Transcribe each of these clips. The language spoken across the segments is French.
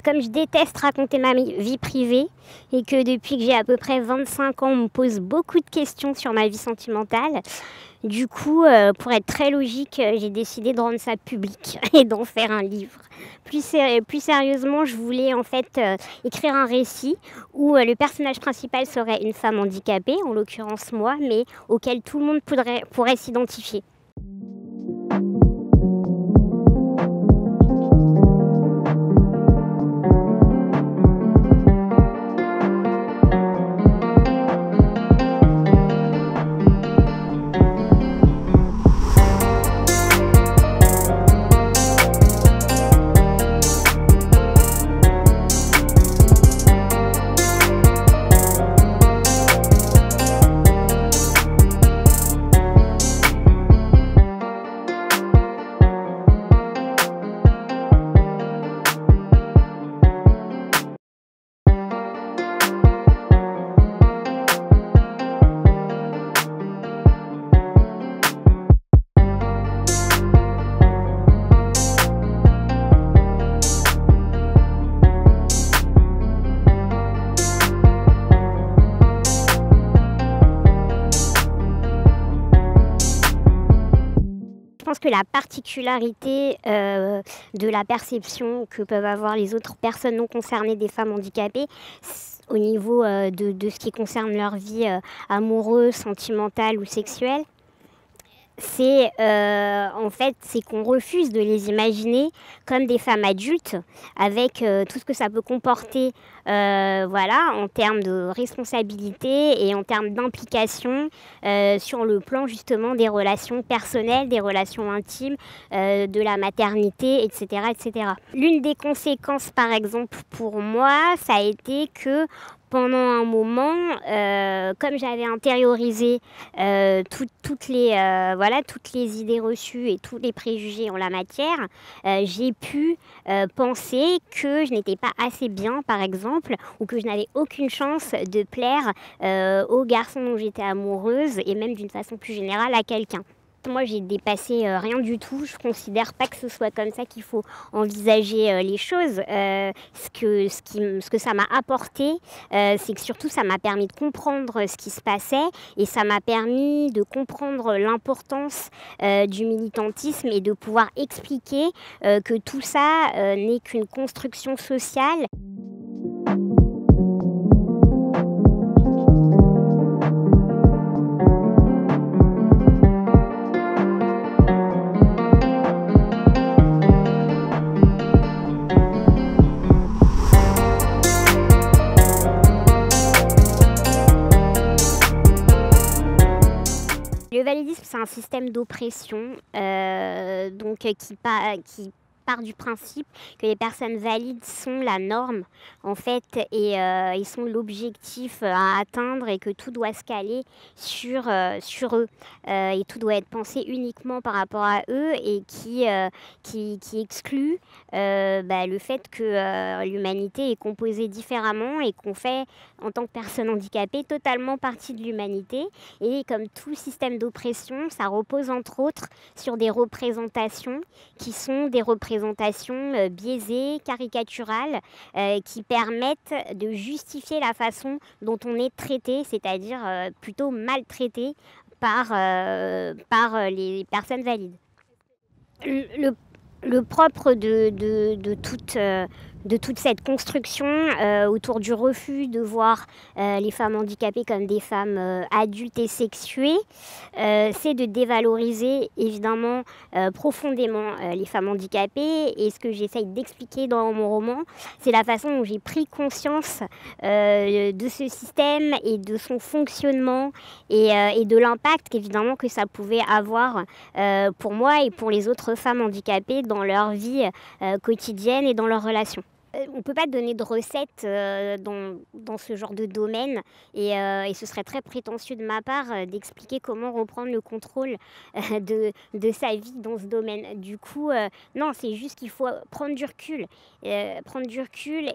Comme je déteste raconter ma vie privée et que depuis que j'ai à peu près 25 ans, on me pose beaucoup de questions sur ma vie sentimentale, du coup, pour être très logique, j'ai décidé de rendre ça public et d'en faire un livre. Plus sérieusement, je voulais en fait écrire un récit où le personnage principal serait une femme handicapée, en l'occurrence moi, mais auquel tout le monde pourrait s'identifier. Je pense que la particularité de la perception que peuvent avoir les autres personnes non concernées des femmes handicapées au niveau de ce qui concerne leur vie amoureuse, sentimentale ou sexuelle, c'est c'est qu'on refuse de les imaginer comme des femmes adultes avec tout ce que ça peut comporter en termes de responsabilité et en termes d'implication sur le plan justement des relations personnelles, des relations intimes, de la maternité, etc., etc. L'une des conséquences par exemple pour moi, ça a été que pendant un moment, comme j'avais intériorisé toutes les idées reçues et tous les préjugés en la matière, j'ai pu penser que je n'étais pas assez bien, par exemple, ou que je n'avais aucune chance de plaire au garçon dont j'étais amoureuse, et même d'une façon plus générale à quelqu'un. Moi, j'ai dépassé rien du tout. Je ne considère pas que ce soit comme ça qu'il faut envisager les choses. Ce que ça m'a apporté, c'est que surtout, ça m'a permis de comprendre ce qui se passait et ça m'a permis de comprendre l'importance du militantisme et de pouvoir expliquer que tout ça n'est qu'une construction sociale. Le validisme, c'est un système d'oppression qui part du principe que les personnes valides sont la norme en fait et ils sont l'objectif à atteindre et que tout doit se caler sur eux et tout doit être pensé uniquement par rapport à eux et qui exclut le fait que l'humanité est composée différemment et qu'on fait en tant que personne handicapée totalement partie de l'humanité. Et comme tout système d'oppression, ça repose entre autres sur des représentations qui sont des représentations biaisées, caricaturales, qui permettent de justifier la façon dont on est traité, c'est-à-dire plutôt maltraité par les personnes valides. Le propre de toute cette construction autour du refus de voir les femmes handicapées comme des femmes adultes et sexuées, c'est de dévaloriser évidemment profondément les femmes handicapées. Et ce que j'essaye d'expliquer dans mon roman, c'est la façon dont j'ai pris conscience de ce système et de son fonctionnement et de l'impact évidemment que ça pouvait avoir pour moi et pour les autres femmes handicapées dans leur vie quotidienne et dans leurs relations. On ne peut pas donner de recettes dans ce genre de domaine et ce serait très prétentieux de ma part d'expliquer comment reprendre le contrôle de sa vie dans ce domaine. Du coup, non, c'est juste qu'il faut prendre du recul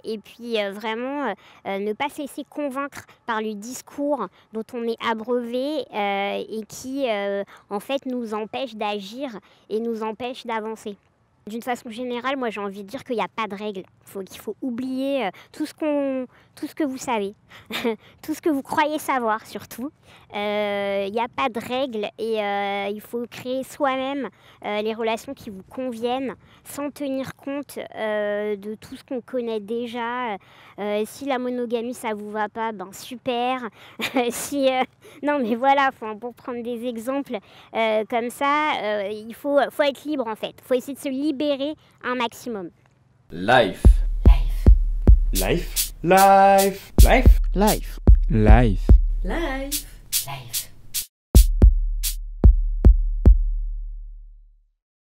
et puis vraiment ne pas se laisser convaincre par le discours dont on est abreuvé et qui en fait nous empêche d'agir et nous empêche d'avancer. D'une façon générale, moi j'ai envie de dire qu'il n'y a pas de règles. Qu'il faut oublier tout ce que vous savez, tout ce que vous croyez savoir surtout. Il n'y a pas de règles et il faut créer soi-même les relations qui vous conviennent sans tenir compte de tout ce qu'on connaît déjà. Si la monogamie ça vous va pas, ben super. Non mais voilà, pour prendre des exemples comme ça, il faut être libre en fait. Il faut essayer de se libérer un maximum. Life. Life. Life. Life. Life. Life. Life. Life.